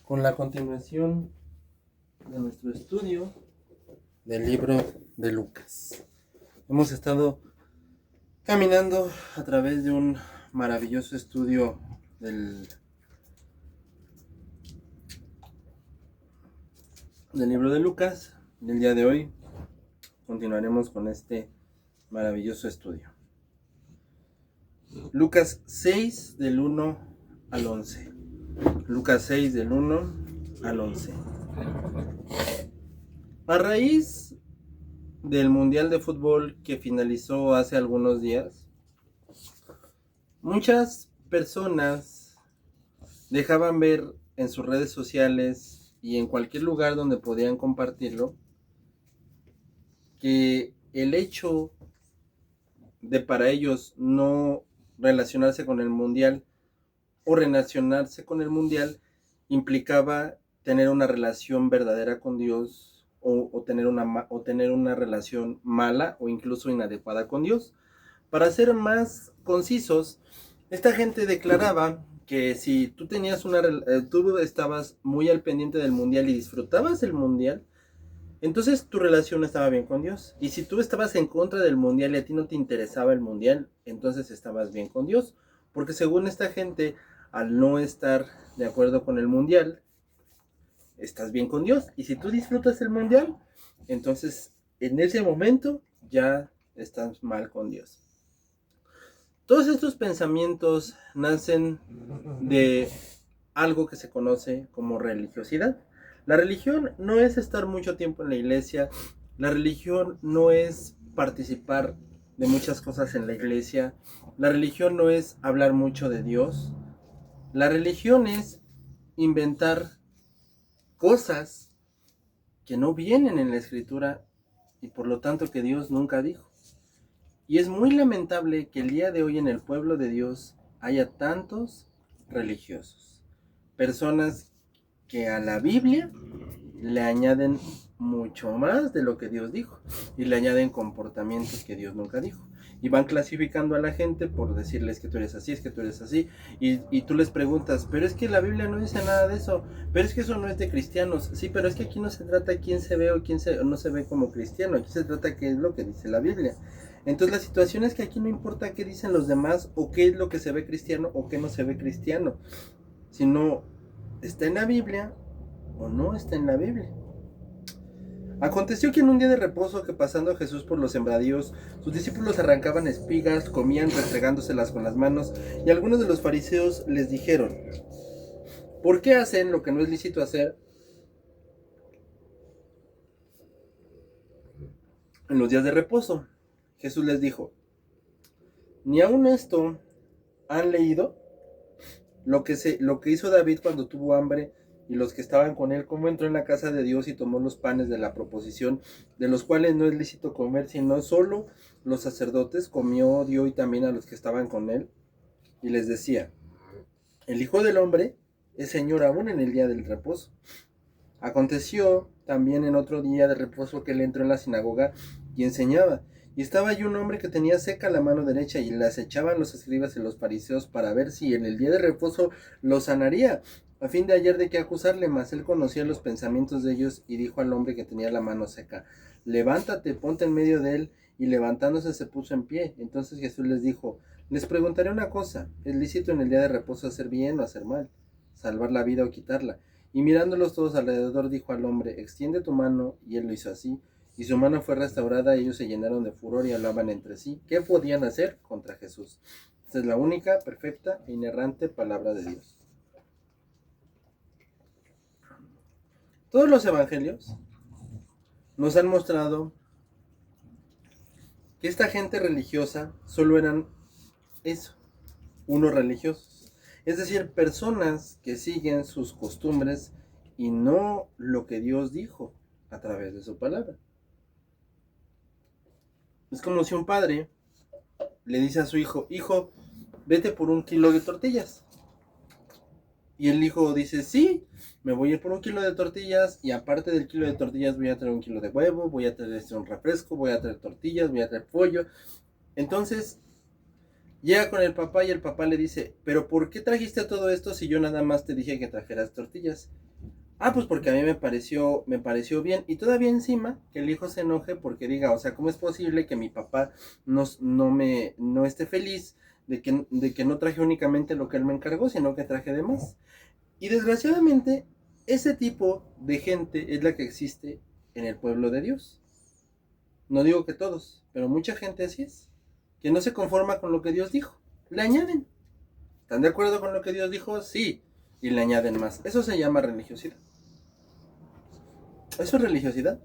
con la continuación de nuestro estudio del libro de Lucas. Hemos estado caminando a través de un maravilloso estudio del libro de Lucas. Y el día de hoy continuaremos con este maravilloso estudio. Lucas 6 del 1 al 11. Lucas 6 del 1 al 11. A raíz del Mundial de Fútbol que finalizó hace algunos días, muchas personas dejaban ver en sus redes sociales y en cualquier lugar donde podían compartirlo que el hecho de para ellos no relacionarse con el Mundial o relacionarse con el Mundial implicaba tener una relación verdadera con Dios o tener una relación mala o incluso inadecuada con Dios. Para ser más concisos, esta gente declaraba que si tú tenías tú estabas muy al pendiente del Mundial y disfrutabas el Mundial, entonces tu relación estaba bien con Dios. Y si tú estabas en contra del Mundial y a ti no te interesaba el Mundial, entonces estabas bien con Dios. Porque según esta gente, al no estar de acuerdo con el Mundial, estás bien con Dios. Y si tú disfrutas el Mundial, entonces en ese momento ya estás mal con Dios. Todos estos pensamientos nacen de algo que se conoce como religiosidad. La religión no es estar mucho tiempo en la iglesia, la religión no es participar de muchas cosas en la iglesia, la religión no es hablar mucho de Dios, la religión es inventar cosas que no vienen en la escritura y por lo tanto que Dios nunca dijo. Y es muy lamentable que el día de hoy en el pueblo de Dios haya tantos religiosos, personas que a la Biblia le añaden mucho más de lo que Dios dijo y le añaden comportamientos que Dios nunca dijo y van clasificando a la gente por decirles que tú eres así, es que tú eres así y tú les preguntas, pero es que la Biblia no dice nada de eso, pero es que eso no es de cristianos. Sí, pero es que aquí no se trata quién se ve o quién no se ve como cristiano, aquí se trata qué es lo que dice la Biblia. Entonces la situación es que aquí no importa qué dicen los demás o qué es lo que se ve cristiano o qué no se ve cristiano, sino está en la Biblia o no está en la Biblia. Aconteció que en un día de reposo que pasando Jesús por los sembradíos, sus discípulos arrancaban espigas, comían restregándoselas con las manos, y algunos de los fariseos les dijeron, ¿por qué hacen lo que no es lícito hacer en los días de reposo? Jesús les dijo, ¿ni aún esto han leído? Lo que hizo David cuando tuvo hambre y los que estaban con él, cómo entró en la casa de Dios y tomó los panes de la proposición, de los cuales no es lícito comer, sino solo los sacerdotes, comió, dio y también a los que estaban con él, y les decía, el Hijo del Hombre es Señor aún en el día del reposo. Aconteció también en otro día de reposo que él entró en la sinagoga y enseñaba, y estaba allí un hombre que tenía seca la mano derecha, y le acechaban los escribas y los fariseos para ver si en el día de reposo lo sanaría, a fin de hallar de qué acusarle. Mas él conocía los pensamientos de ellos, y dijo al hombre que tenía la mano seca, levántate, ponte en medio de él. Y levantándose se puso en pie. Entonces Jesús les dijo, les preguntaré una cosa, ¿es lícito en el día de reposo hacer bien o hacer mal, salvar la vida o quitarla? Y mirándolos todos alrededor dijo al hombre, extiende tu mano, y él lo hizo así, y su mano fue restaurada, y ellos se llenaron de furor y hablaban entre sí, ¿qué podían hacer contra Jesús? Esta es la única, perfecta e inerrante palabra de Dios. Todos los evangelios nos han mostrado que esta gente religiosa solo eran eso, unos religiosos, es decir, personas que siguen sus costumbres y no lo que Dios dijo a través de su palabra. Es como si un padre le dice a su hijo, hijo, vete por 1 kilo de tortillas. Y el hijo dice, sí, me voy a ir por 1 kilo de tortillas, y aparte del kilo de tortillas voy a traer 1 kilo de huevo, voy a traer un refresco, voy a traer tortillas, voy a traer pollo. Entonces llega con el papá y el papá le dice, pero ¿por qué trajiste todo esto si yo nada más te dije que trajeras tortillas? Ah, pues porque a mí me pareció bien. Y todavía encima que el hijo se enoje porque diga, o sea, ¿cómo es posible que mi papá no esté feliz de que no traje únicamente lo que él me encargó, sino que traje de más? Y desgraciadamente, ese tipo de gente es la que existe en el pueblo de Dios. No digo que todos, pero mucha gente así es, que no se conforma con lo que Dios dijo. Le añaden. ¿Están de acuerdo con lo que Dios dijo? Sí. Y le añaden más. Eso se llama religiosidad. Eso es religiosidad.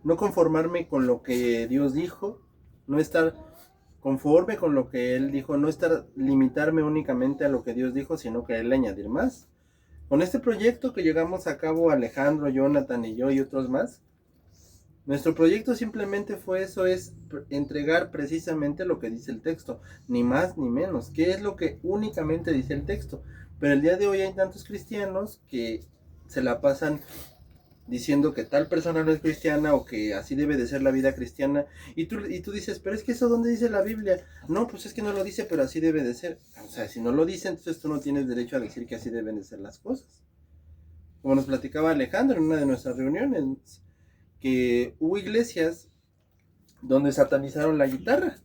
No conformarme con lo que Dios dijo, no estar conforme con lo que Él dijo, no estar limitarme únicamente a lo que Dios dijo, sino quererle añadir más. Con este proyecto que llegamos a cabo Alejandro, Jonathan y yo y otros más, nuestro proyecto simplemente fue eso, es entregar precisamente lo que dice el texto, ni más ni menos, qué es lo que únicamente dice el texto. Pero el día de hoy hay tantos cristianos que se la pasan diciendo que tal persona no es cristiana o que así debe de ser la vida cristiana y tú dices, pero es que eso ¿dónde dice la Biblia? No, pues es que no lo dice, pero así debe de ser. O sea, si no lo dice, entonces tú no tienes derecho a decir que así deben de ser las cosas. Como nos platicaba Alejandro en una de nuestras reuniones, que hubo iglesias donde satanizaron la guitarra.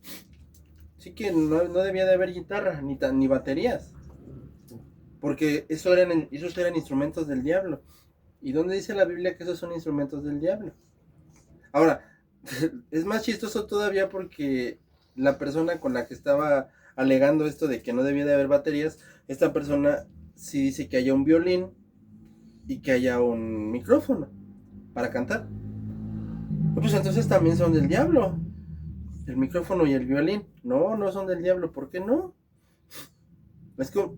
Así que no debía de haber guitarra ni baterías, porque esos eran instrumentos del diablo. ¿Y dónde dice la Biblia que esos son instrumentos del diablo? Ahora, es más chistoso todavía porque la persona con la que estaba alegando esto de que no debía de haber baterías, esta persona sí dice que haya un violín y que haya un micrófono para cantar. Pues entonces también son del diablo, el micrófono y el violín. No, no son del diablo, ¿por qué no? Es que,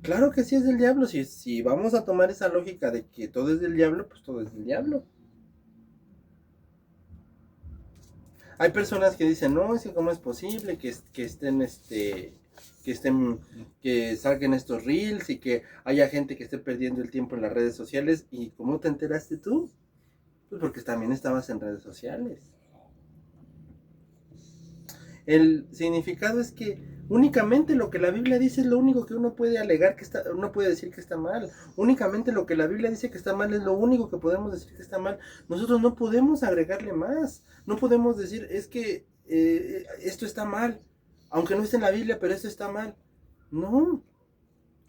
claro que sí es del diablo, si vamos a tomar esa lógica de que todo es del diablo, pues todo es del diablo. Hay personas que dicen, no, es que cómo es posible que salgan estos reels y que haya gente que esté perdiendo el tiempo en las redes sociales. ¿Y cómo te enteraste tú? Pues porque también estabas en redes sociales. El significado es que únicamente lo que la Biblia dice es lo único que uno puede alegar uno puede decir que está mal. Únicamente lo que la Biblia dice que está mal es lo único que podemos decir que está mal. Nosotros no podemos agregarle más. No podemos decir, es que esto está mal. Aunque no esté en la Biblia, pero esto está mal. No.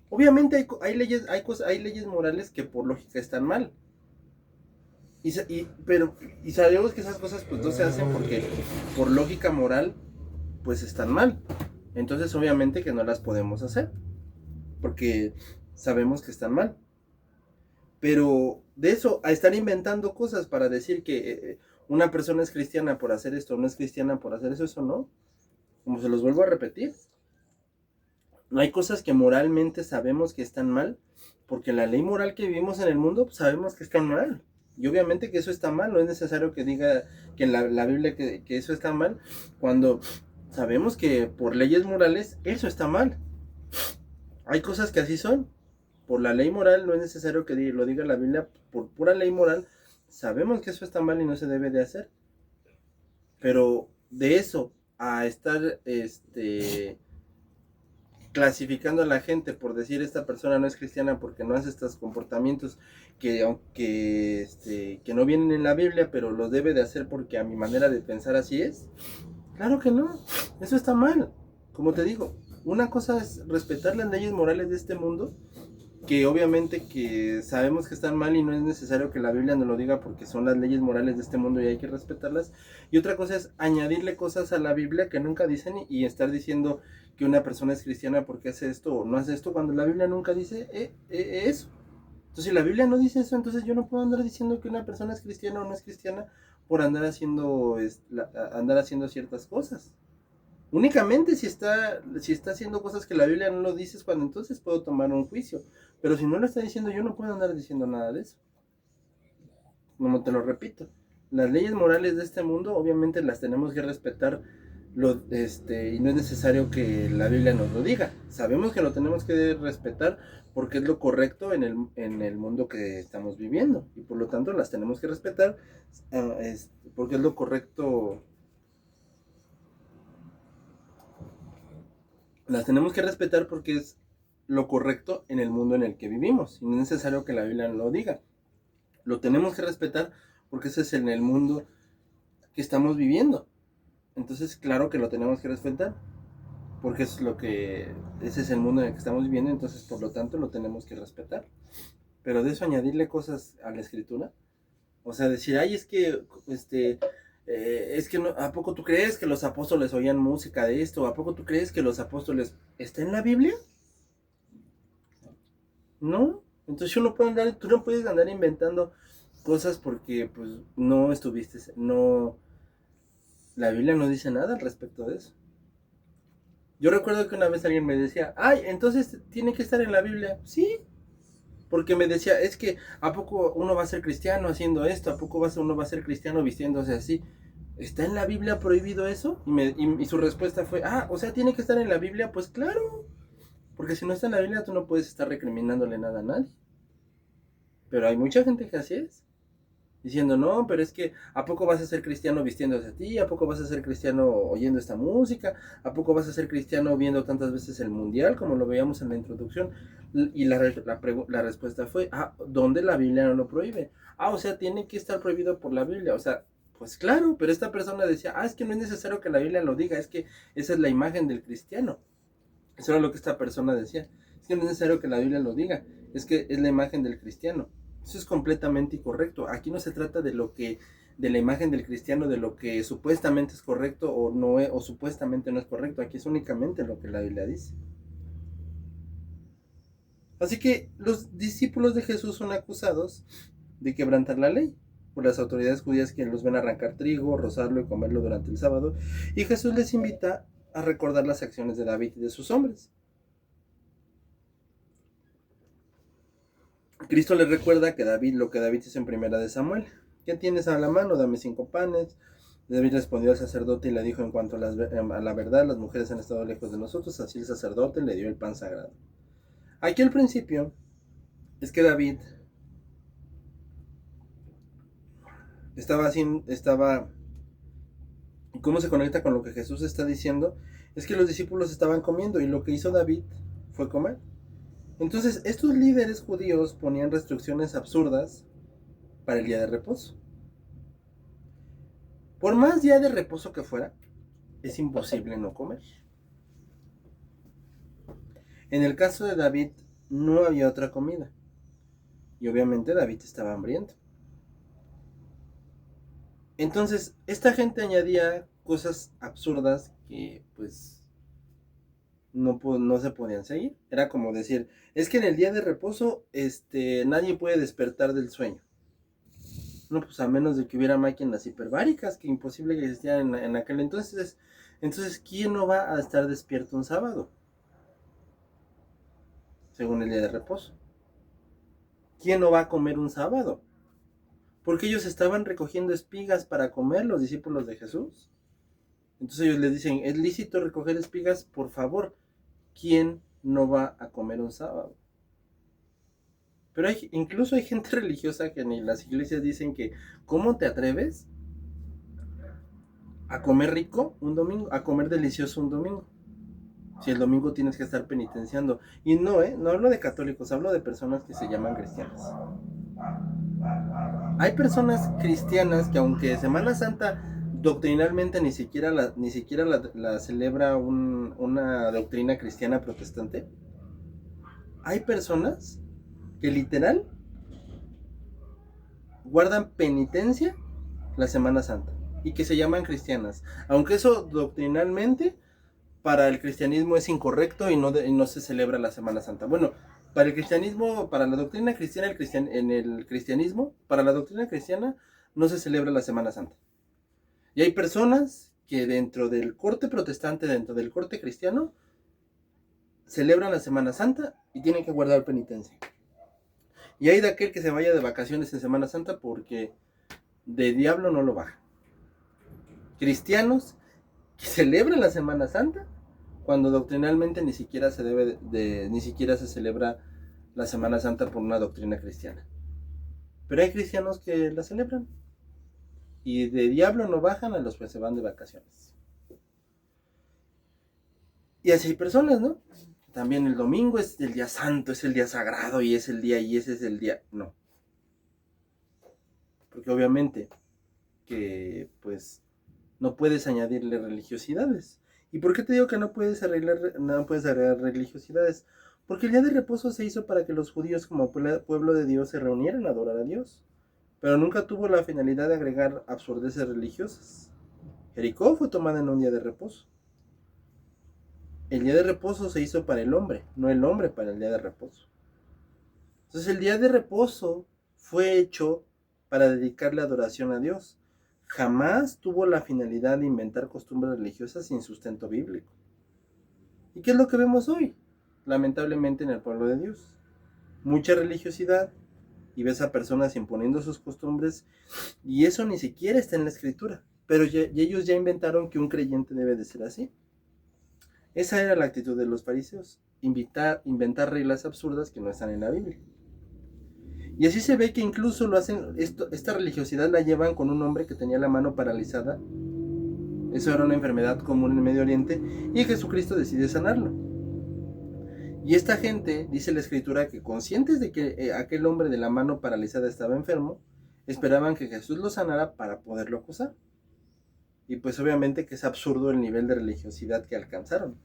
Obviamente hay leyes morales que por lógica están mal. Y sabemos que esas cosas pues no se hacen porque por lógica moral pues están mal. Entonces obviamente que no las podemos hacer porque sabemos que están mal. Pero de eso a estar inventando cosas para decir que una persona es cristiana por hacer esto, no es cristiana por hacer eso, eso no. Como se los vuelvo a repetir, no hay cosas que moralmente sabemos que están mal, porque la ley moral que vivimos en el mundo pues, sabemos que están mal. Y obviamente que eso está mal, no es necesario que diga que en la Biblia que eso está mal, cuando sabemos que por leyes morales eso está mal. Hay cosas que así son. Por la ley moral no es necesario que lo diga la Biblia, por pura ley moral sabemos que eso está mal y no se debe de hacer. Pero de eso a estar clasificando a la gente por decir esta persona no es cristiana porque no hace estos comportamientos que no vienen en la Biblia, pero los debe de hacer porque a mi manera de pensar así es. Claro que no, eso está mal. Como te digo, una cosa es respetar las leyes morales de este mundo, que obviamente que sabemos que están mal y no es necesario que la Biblia nos lo diga porque son las leyes morales de este mundo y hay que respetarlas. Y otra cosa es añadirle cosas a la Biblia que nunca dicen y estar diciendo que una persona es cristiana porque hace esto o no hace esto cuando la Biblia nunca dice eso. Entonces si la Biblia no dice eso, entonces yo no puedo andar diciendo que una persona es cristiana o no es cristiana por andar haciendo ciertas cosas. Únicamente si está haciendo cosas que la Biblia no lo dice, es cuando entonces puedo tomar un juicio. Pero si no lo está diciendo, yo no puedo andar diciendo nada de eso. Como te lo repito, las leyes morales de este mundo obviamente las tenemos que respetar y no es necesario que la Biblia nos lo diga. Sabemos que lo tenemos que respetar porque es lo correcto en el mundo que estamos viviendo. Y por lo tanto las tenemos que respetar porque es lo correcto. Las tenemos que respetar porque es lo correcto en el mundo en el que vivimos. Y no es necesario que la Biblia lo diga. Lo tenemos que respetar porque ese es en el mundo que estamos viviendo. Entonces, claro que lo tenemos que respetar porque ese es el mundo en el que estamos viviendo, entonces por lo tanto lo tenemos que respetar. Pero de eso añadirle cosas a la escritura, o sea, decir, ay, es que no, ¿a poco tú crees que los apóstoles oían música de esto? ¿A poco tú crees que los apóstoles está en la Biblia? No. Entonces tú no puedes andar inventando cosas porque pues no estuviste, no, la Biblia no dice nada al respecto de eso. Yo recuerdo que una vez alguien me decía, ay, entonces tiene que estar en la Biblia. Sí, porque me decía, es que ¿a poco uno va a ser cristiano haciendo esto? ¿A poco uno va a ser cristiano vistiéndose así? ¿Está en la Biblia prohibido eso? Y su respuesta fue, o sea, tiene que estar en la Biblia. Pues claro, porque si no está en la Biblia tú no puedes estar recriminándole nada a nadie. Pero hay mucha gente que así es. Diciendo, no, pero es que ¿a poco vas a ser cristiano vistiéndose a ti? ¿A poco vas a ser cristiano oyendo esta música? ¿A poco vas a ser cristiano viendo tantas veces el mundial como lo veíamos en la introducción? Y la respuesta fue, ¿dónde la Biblia no lo prohíbe? O sea, tiene que estar prohibido por la Biblia. O sea, pues claro, pero esta persona decía, es que no es necesario que la Biblia lo diga, es que esa es la imagen del cristiano. Eso era lo que esta persona decía. Es que no es necesario que la Biblia lo diga, es que es la imagen del cristiano. Eso es completamente incorrecto. Aquí no se trata de de la imagen del cristiano, de lo que supuestamente es correcto o no es, o supuestamente no es correcto. Aquí es únicamente lo que la Biblia dice. Así que los discípulos de Jesús son acusados de quebrantar la ley por las autoridades judías, que los ven arrancar trigo, rozarlo y comerlo durante el sábado. Y Jesús les invita a recordar las acciones de David y de sus hombres. Cristo les recuerda que lo que David hizo en primera de Samuel. ¿Qué tienes a la mano? Dame 5 panes. David respondió al sacerdote y le dijo, en cuanto a la verdad, las mujeres han estado lejos de nosotros, así el sacerdote le dio el pan sagrado. Aquí al principio es que David estaba, ¿cómo se conecta con lo que Jesús está diciendo? Es que los discípulos estaban comiendo y lo que hizo David fue comer. Entonces, estos líderes judíos ponían restricciones absurdas para el día de reposo. Por más día de reposo que fuera, es imposible no comer. En el caso de David, no había otra comida. Y obviamente David estaba hambriento. Entonces, esta gente añadía cosas absurdas que, pues, no se podían seguir. Era como decir, es que en el día de reposo, nadie puede despertar del sueño. No, pues a menos de que hubiera máquinas hiperbáricas, que imposible que existieran en aquel entonces. Entonces, ¿quién no va a estar despierto un sábado? Según el día de reposo. ¿Quién no va a comer un sábado? Porque ellos estaban recogiendo espigas para comer, los discípulos de Jesús. Entonces ellos les dicen, ¿es lícito recoger espigas? Por favor, ¿quién no va a comer un sábado? Pero incluso hay gente religiosa que en las iglesias dicen que, ¿cómo te atreves a comer rico un domingo, a comer delicioso un domingo? Si el domingo tienes que estar penitenciando. Y no, no hablo de católicos, hablo de personas que se llaman cristianas. Hay personas cristianas que, aunque Semana Santa doctrinalmente ni siquiera la celebra una doctrina cristiana protestante, hay personas que literal guardan penitencia la Semana Santa y que se llaman cristianas, aunque eso doctrinalmente para el cristianismo es incorrecto y no se celebra la Semana Santa. Bueno, para el cristianismo, para la doctrina cristiana, en el cristianismo, para la doctrina cristiana no se celebra la Semana Santa. Y hay personas que dentro del corte protestante, dentro del corte cristiano, celebran la Semana Santa y tienen que guardar penitencia. Y hay de aquel que se vaya de vacaciones en Semana Santa porque de diablo no lo baja. Cristianos que celebran la Semana Santa cuando doctrinalmente ni siquiera se celebra la Semana Santa por una doctrina cristiana. Pero hay cristianos que la celebran y de diablo no bajan a los que se van de vacaciones. Y así hay personas, ¿no? también el domingo es el día santo, es el día sagrado y es el día y ese es el día. No. Porque obviamente que pues no puedes añadirle religiosidades. ¿Y por qué te digo que no puedes agregar religiosidades? Porque el día de reposo se hizo para que los judíos como pueblo de Dios se reunieran a adorar a Dios. Pero nunca tuvo la finalidad de agregar absurdeces religiosas. Jericó fue tomada en un día de reposo. El día de reposo se hizo para el hombre, no el hombre para el día de reposo. Entonces el día de reposo fue hecho para dedicarle adoración a Dios. Jamás tuvo la finalidad de inventar costumbres religiosas sin sustento bíblico. ¿Y qué es lo que vemos hoy? Lamentablemente en el pueblo de Dios. Mucha religiosidad y ves a personas imponiendo sus costumbres y eso ni siquiera está en la escritura. Pero ellos ya inventaron que un creyente debe de ser así. Esa era la actitud de los fariseos, inventar reglas absurdas que no están en la Biblia. Y así se ve que incluso lo hacen, esta religiosidad la llevan con un hombre que tenía la mano paralizada. Eso era una enfermedad común en el Medio Oriente y Jesucristo decide sanarlo. Y esta gente, dice la escritura, que conscientes de que aquel hombre de la mano paralizada estaba enfermo, esperaban que Jesús lo sanara para poderlo acusar. Y pues obviamente que es absurdo el nivel de religiosidad que alcanzaron.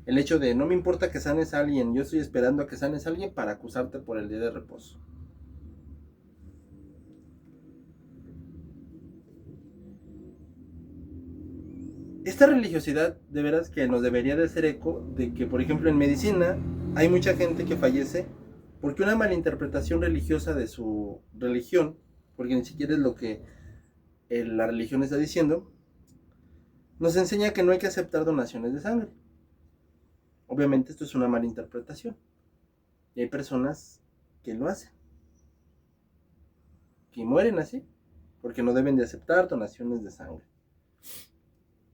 El hecho de no me importa que sanes a alguien, yo estoy esperando a que sanes a alguien para acusarte por el día de reposo. Esta religiosidad de veras que nos debería de hacer eco de que, por ejemplo, en medicina hay mucha gente que fallece porque una malinterpretación religiosa de su religión, porque ni siquiera es lo que la religión está diciendo, nos enseña que no hay que aceptar donaciones de sangre. Obviamente esto es una malinterpretación y hay personas que lo hacen, que mueren así, porque no deben de aceptar donaciones de sangre.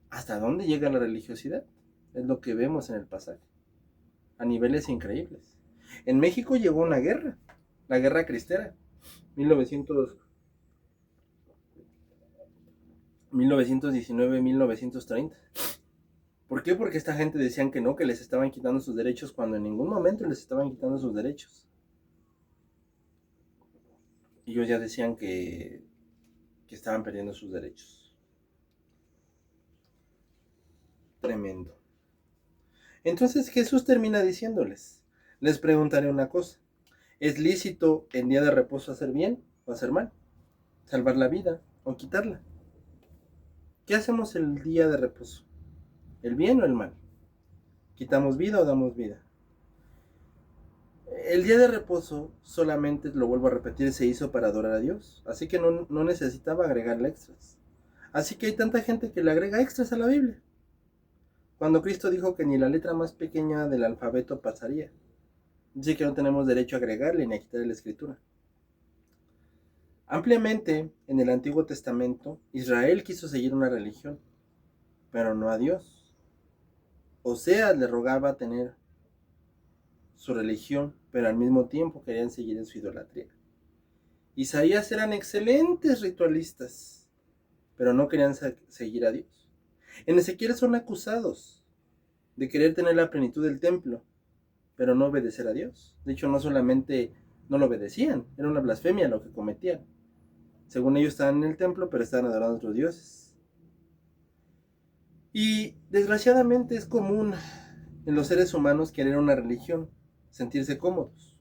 ¿Hasta dónde llega la religiosidad? Es lo que vemos en el pasaje, a niveles increíbles. En México llegó una guerra, la guerra cristera, 1919-1930. ¿Por qué? Porque esta gente decían que no, que les estaban quitando sus derechos cuando en ningún momento les estaban quitando sus derechos. Y ellos ya decían que estaban perdiendo sus derechos. Tremendo. Entonces Jesús termina diciéndoles, les preguntaré una cosa, ¿es lícito en día de reposo hacer bien o hacer mal? ¿Salvar la vida o quitarla? ¿Qué hacemos el día de reposo? ¿El bien o el mal? ¿Quitamos vida o damos vida? El día de reposo solamente, lo vuelvo a repetir, se hizo para adorar a Dios, así que no necesitaba agregarle extras. Así que hay tanta gente que le agrega extras a la Biblia, cuando Cristo dijo que ni la letra más pequeña del alfabeto pasaría. Dice que no tenemos derecho a agregarle ni a quitarle la escritura. Ampliamente en el Antiguo Testamento, Israel quiso seguir una religión, pero no a Dios. Oseas le rogaba tener su religión, pero al mismo tiempo querían seguir en su idolatría. Isaías eran excelentes ritualistas, pero no querían seguir a Dios. En Ezequiel son acusados de querer tener la plenitud del templo, pero no obedecer a Dios. De hecho, no solamente no lo obedecían, era una blasfemia lo que cometían. Según ellos estaban en el templo, pero estaban adorando a otros dioses. Y desgraciadamente es común en los seres humanos querer una religión, sentirse cómodos,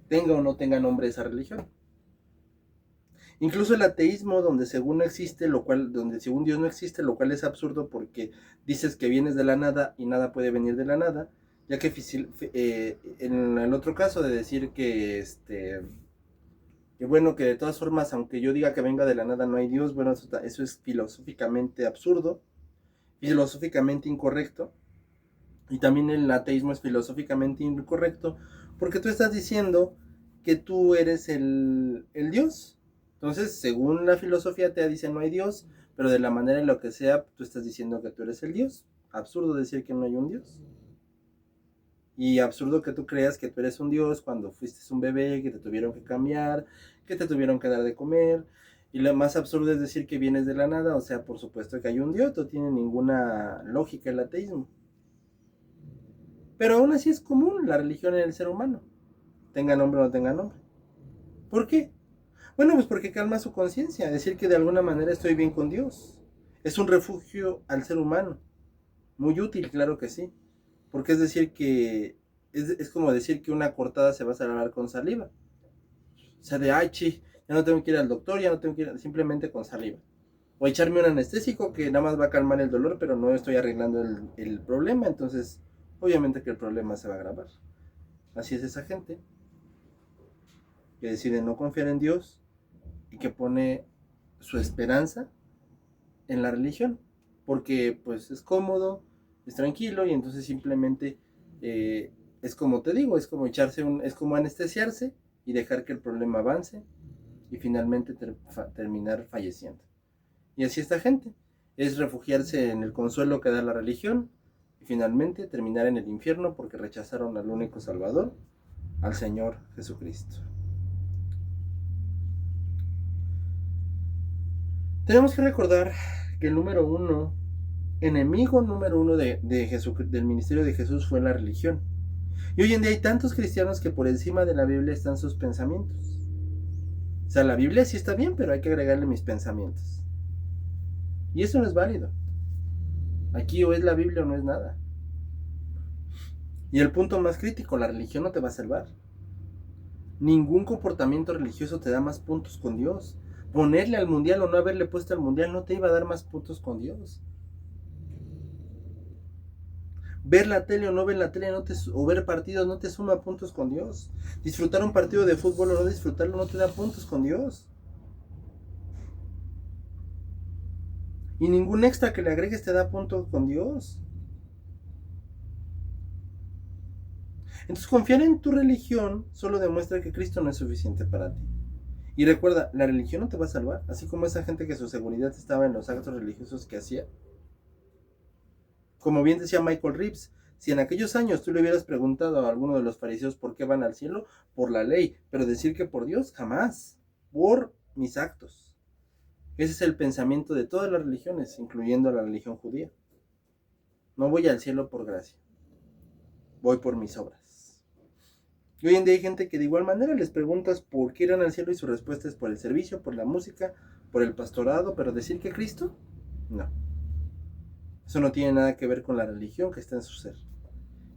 tenga o no tenga nombre esa religión. Incluso el ateísmo, donde según no existe, donde según Dios no existe, lo cual es absurdo porque dices que vienes de la nada y nada puede venir de la nada, ya que en el otro caso de decir que bueno, que de todas formas, aunque yo diga que venga de la nada no hay Dios, bueno, eso es filosóficamente absurdo, filosóficamente incorrecto, y también el ateísmo es filosóficamente incorrecto, porque tú estás diciendo que tú eres el Dios. Entonces, según la filosofía te dice no hay Dios, pero de la manera en lo que sea, tú estás diciendo que tú eres el Dios. Absurdo decir que no hay un Dios. Y absurdo que tú creas que tú eres un Dios cuando fuiste un bebé, que te tuvieron que cambiar, que te tuvieron que dar de comer. Y lo más absurdo es decir que vienes de la nada, o sea, por supuesto que hay un Dios, no tiene ninguna lógica el ateísmo. Pero aún así es común la religión en el ser humano, tenga nombre o no tenga nombre. ¿Por qué? Bueno, pues porque calma su conciencia, decir que de alguna manera estoy bien con Dios. Es un refugio al ser humano, muy útil, claro que sí, porque es decir que es como decir que una cortada se va a salvar con saliva. O sea, de, ay, chi, ya no tengo que ir al doctor, ya no tengo que ir, simplemente con saliva. O echarme un anestésico que nada más va a calmar el dolor, pero no estoy arreglando el problema, entonces obviamente que el problema se va a agravar. Así es esa gente que decide no confiar en Dios y que pone su esperanza en la religión, porque pues es cómodo, es tranquilo y entonces simplemente es como te digo, es como es como anestesiarse y dejar que el problema avance y finalmente terminar falleciendo. Y así esta gente, es refugiarse en el consuelo que da la religión y finalmente terminar en el infierno porque rechazaron al único Salvador, al Señor Jesucristo. Tenemos que recordar que el enemigo número uno del ministerio de Jesús fue la religión. Y hoy en día hay tantos cristianos que por encima de la Biblia están sus pensamientos. O sea, la Biblia sí está bien, pero hay que agregarle mis pensamientos. Y eso no es válido. Aquí o es la Biblia o no es nada. Y el punto más crítico, la religión no te va a salvar. Ningún comportamiento religioso te da más puntos con Dios. Ponerle al mundial o no haberle puesto al mundial no te iba a dar más puntos con Dios. Ver la tele o no ver la tele o ver partidos no te suma puntos con Dios. Disfrutar un partido de fútbol o no disfrutarlo no te da puntos con Dios. Y ningún extra que le agregues te da puntos con Dios. Entonces confiar en tu religión solo demuestra que Cristo no es suficiente para ti. Y recuerda, la religión no te va a salvar, así como esa gente que su seguridad estaba en los actos religiosos que hacía. Como bien decía Michael Reeves, si en aquellos años tú le hubieras preguntado a alguno de los fariseos por qué van al cielo, por la ley, pero decir que por Dios, jamás, por mis actos. Ese es el pensamiento de todas las religiones, incluyendo la religión judía. No voy al cielo por gracia, voy por mis obras. Y hoy en día hay gente que de igual manera les preguntas por qué irán al cielo y su respuesta es por el servicio, por la música, por el pastorado, pero decir que Cristo, no. Eso no tiene nada que ver con la religión que está en su ser,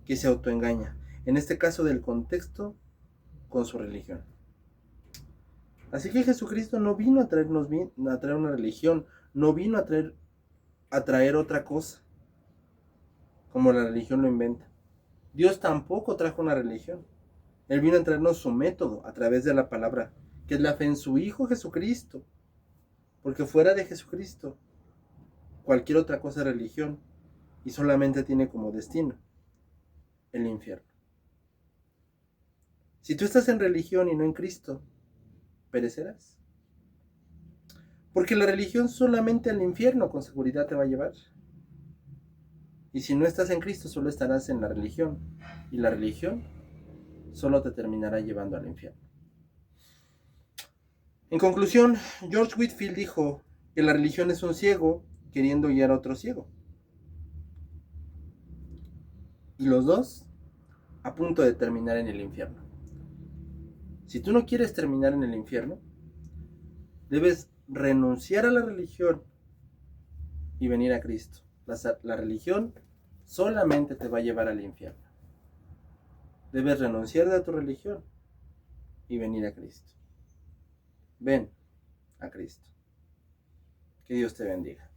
que se autoengaña. En este caso del contexto, con su religión. Así que Jesucristo no vino a traer una religión, no vino a traer otra cosa, como la religión lo inventa. Dios tampoco trajo una religión. Él vino a traernos su método a través de la palabra, que es la fe en su Hijo Jesucristo. Porque fuera de Jesucristo, cualquier otra cosa es religión y solamente tiene como destino el infierno. Si tú estás en religión y no en Cristo, perecerás. Porque la religión solamente al infierno con seguridad te va a llevar. Y si no estás en Cristo, solo estarás en la religión. Y la religión solo te terminará llevando al infierno. En conclusión, George Whitefield dijo que la religión es un ciego queriendo guiar a otro ciego. Y los dos a punto de terminar en el infierno. Si tú no quieres terminar en el infierno, debes renunciar a la religión y venir a Cristo. La religión solamente te va a llevar al infierno. Debes renunciar a tu religión y venir a Cristo. Ven a Cristo. Que Dios te bendiga.